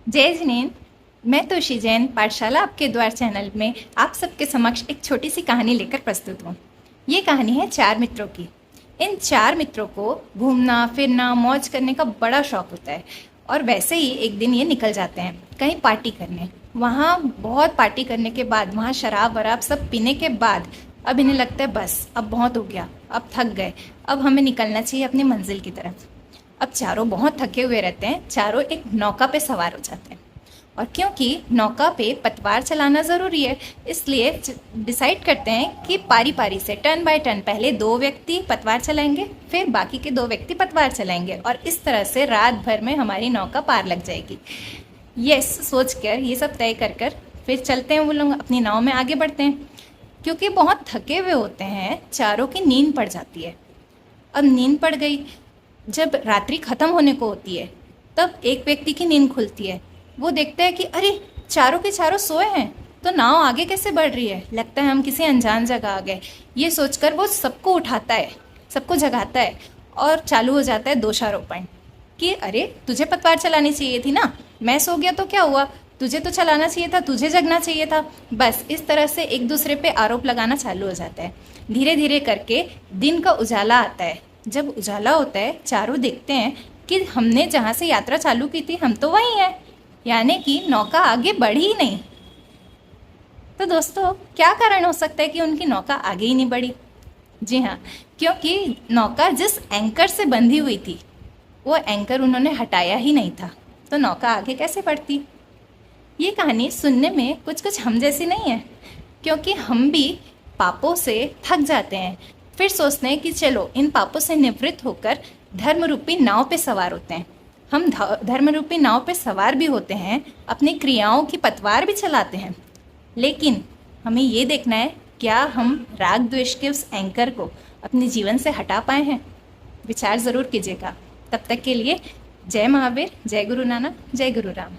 जय जिनेन। मैं तोशी जैन पाठशाला आपके द्वार चैनल में आप सबके समक्ष एक छोटी सी कहानी लेकर प्रस्तुत हूँ। ये कहानी है चार मित्रों की। इन चार मित्रों को घूमना फिरना मौज करने का बड़ा शौक होता है और वैसे ही एक दिन ये निकल जाते हैं कहीं पार्टी करने। वहाँ बहुत पार्टी करने के बाद, वहाँ शराब वराब सब पीने के बाद अब इन्हें लगता है बस अब बहुत हो गया, अब थक गए, अब हमें निकलना चाहिए अपनी मंजिल की तरफ। अब चारों बहुत थके हुए रहते हैं। चारों एक नौका पे सवार हो जाते हैं और क्योंकि नौका पे पतवार चलाना ज़रूरी है, इसलिए डिसाइड करते हैं कि पारी पारी से टर्न बाय टर्न पहले दो व्यक्ति पतवार चलाएंगे, फिर बाकी के दो व्यक्ति पतवार चलाएंगे और इस तरह से रात भर में हमारी नौका पार लग जाएगी। यस सोचकर ये सब तय कर कर फिर चलते हैं। वो लोग अपनी नाव में आगे बढ़ते हैं। क्योंकि बहुत थके हुए होते हैं, चारों की नींद पड़ जाती है। अब नींद पड़ गई, जब रात्रि खत्म होने को होती है तब एक व्यक्ति की नींद खुलती है। वो देखता है कि अरे चारों के चारों सोए हैं तो नाव आगे कैसे बढ़ रही है, लगता है हम किसी अनजान जगह आ गए। ये सोचकर वो सबको उठाता है, सबको जगाता है और चालू हो जाता है दोषारोपण कि अरे तुझे पतवार चलानी चाहिए थी ना, मैं सो गया तो क्या हुआ, तुझे तो चलाना चाहिए था, तुझे जगना चाहिए था। बस इस तरह से एक दूसरे पे आरोप लगाना चालू हो जाता है। धीरे धीरे करके दिन का उजाला आता है। जब उजाला होता है चारों देखते हैं कि हमने जहाँ से यात्रा चालू की थी हम तो वहीं हैं, यानी कि नौका आगे बढ़ी ही नहीं। तो दोस्तों क्या कारण हो सकता है कि उनकी नौका आगे ही नहीं बढ़ी? जी हाँ, क्योंकि नौका जिस एंकर से बंधी हुई थी वो एंकर उन्होंने हटाया ही नहीं था, तो नौका आगे कैसे बढ़ती? ये कहानी सुनने में कुछ कुछ हम जैसी नहीं है, क्योंकि हम भी पापों से थक जाते हैं, फिर सोचते हैं कि चलो इन पापों से निवृत्त होकर धर्म रूपी नाव पे सवार होते हैं। हम धर्म रूपी नाव पे सवार भी होते हैं, अपनी क्रियाओं की पतवार भी चलाते हैं, लेकिन हमें ये देखना है क्या हम राग द्वेष के उस एंकर को अपने जीवन से हटा पाए हैं। विचार ज़रूर कीजिएगा। तब तक के लिए जय महावीर, जय गुरु नानक, जय गुरु राम।